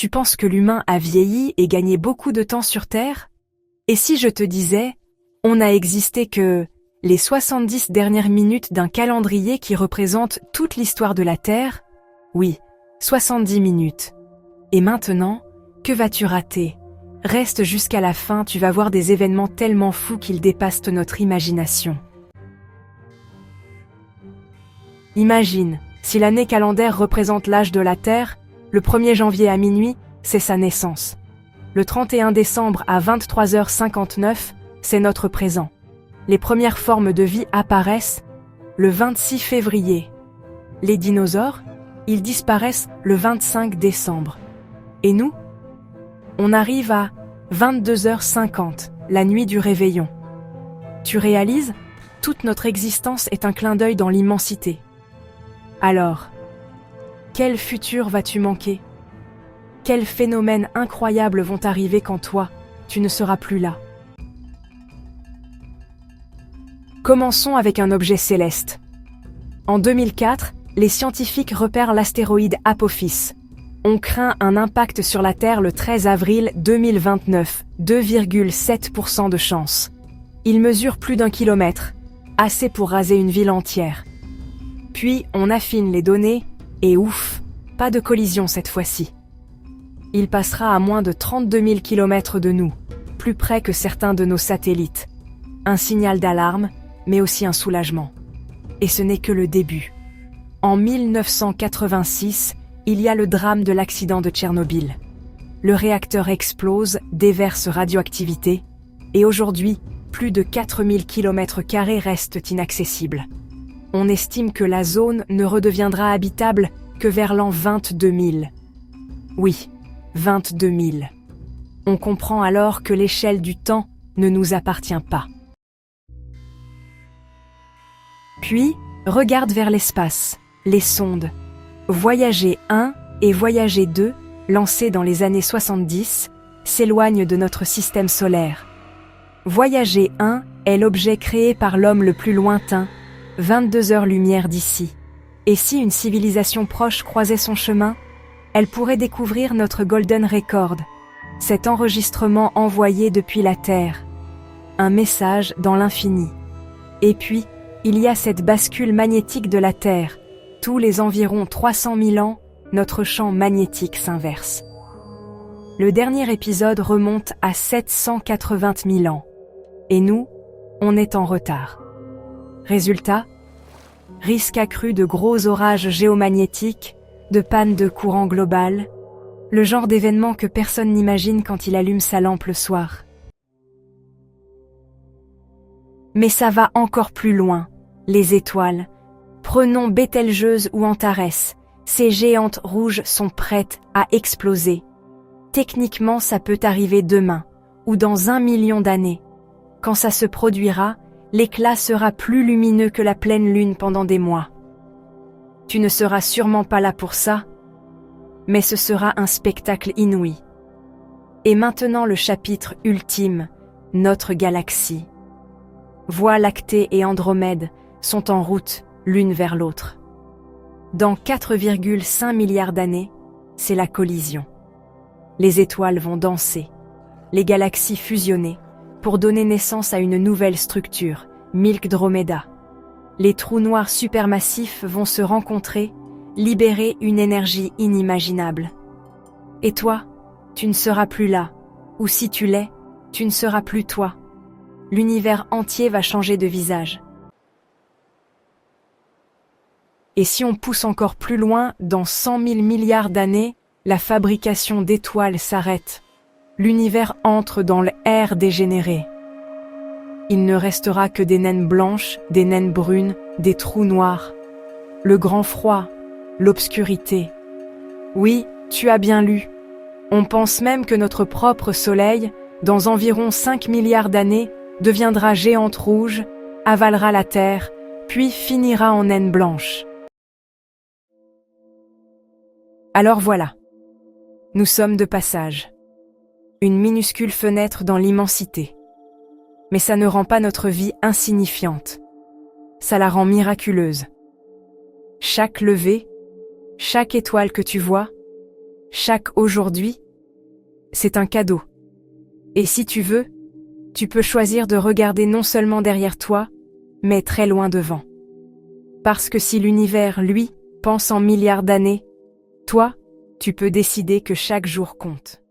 Tu penses que l'humain a vieilli et gagné beaucoup de temps sur Terre? Et si je te disais, on n'a existé que les 70 dernières minutes d'un calendrier qui représente toute l'histoire de la Terre? Oui, 70 minutes. Et maintenant, que vas-tu rater? Reste jusqu'à la fin, tu vas voir des événements tellement fous qu'ils dépassent notre imagination. Imagine, si l'année calendaire représente l'âge de la Terre, le 1er janvier à minuit, c'est sa naissance. Le 31 décembre à 23h59, c'est notre présent. Les premières formes de vie apparaissent le 26 février. Les dinosaures, ils disparaissent le 25 décembre. Et nous? On arrive à 22h50, la nuit du réveillon. Tu réalises? Toute notre existence est un clin d'œil dans l'immensité. Alors, quel futur vas-tu manquer? Quels phénomènes incroyables vont arriver quand toi, tu ne seras plus là? Commençons avec un objet céleste. En 2004, les scientifiques repèrent l'astéroïde Apophis. On craint un impact sur la Terre le 13 avril 2029, 2,7% de chance. Il mesure plus d'1 kilomètre, assez pour raser une ville entière. Puis on affine les données, et ouf, pas de collision cette fois-ci. Il passera à moins de 32 000 km de nous, plus près que certains de nos satellites. Un signal d'alarme, mais aussi un soulagement. Et ce n'est que le début. En 1986, il y a le drame de l'accident de Tchernobyl. Le réacteur explose, déverse radioactivité, et aujourd'hui, plus de 4000 km² restent inaccessibles. On estime que la zone ne redeviendra habitable que vers l'an 22 000. Oui, 22 000. On comprend alors que l'échelle du temps ne nous appartient pas. Puis, regarde vers l'espace, les sondes. Voyager 1 et Voyager 2, lancés dans les années 70, s'éloignent de notre système solaire. Voyager 1 est l'objet créé par l'homme le plus lointain, 22 heures-lumière d'ici. Et si une civilisation proche croisait son chemin, elle pourrait découvrir notre Golden Record, cet enregistrement envoyé depuis la Terre. Un message dans l'infini. Et puis, il y a cette bascule magnétique de la Terre. Tous les environ 300 000 ans, notre champ magnétique s'inverse. Le dernier épisode remonte à 780 000 ans. Et nous, on est en retard. Résultat, risque accru de gros orages géomagnétiques, de panne de courant global, le genre d'événement que personne n'imagine quand il allume sa lampe le soir. Mais ça va encore plus loin, les étoiles. Prenons Bételgeuse ou Antares, ces géantes rouges sont prêtes à exploser. Techniquement, ça peut arriver demain, ou dans 1 million d'années. Quand ça se produira, l'éclat sera plus lumineux que la pleine lune pendant des mois. Tu ne seras sûrement pas là pour ça, mais ce sera un spectacle inouï. Et maintenant le chapitre ultime, notre galaxie. Voie lactée et Andromède sont en route l'une vers l'autre. Dans 4,5 milliards d'années, c'est la collision. Les étoiles vont danser, les galaxies fusionner, pour donner naissance à une nouvelle structure, Milkdromeda. Les trous noirs supermassifs vont se rencontrer, libérer une énergie inimaginable. Et toi, tu ne seras plus là, ou si tu l'es, tu ne seras plus toi. L'univers entier va changer de visage. Et si on pousse encore plus loin, dans 100 000 milliards d'années, la fabrication d'étoiles s'arrête. L'univers entre dans l'ère dégénérée. Il ne restera que des naines blanches, des naines brunes, des trous noirs. Le grand froid, l'obscurité. Oui, tu as bien lu. On pense même que notre propre Soleil, dans environ 5 milliards d'années, deviendra géante rouge, avalera la Terre, puis finira en naine blanche. Alors voilà. Nous sommes de passage. Une minuscule fenêtre dans l'immensité. Mais ça ne rend pas notre vie insignifiante. Ça la rend miraculeuse. Chaque levée, chaque étoile que tu vois, Chaque aujourd'hui, c'est un cadeau. Et si tu veux, tu peux choisir de regarder non seulement derrière toi, mais très loin devant. Parce que si l'univers, lui, pense en milliards d'années, toi, tu peux décider que chaque jour compte.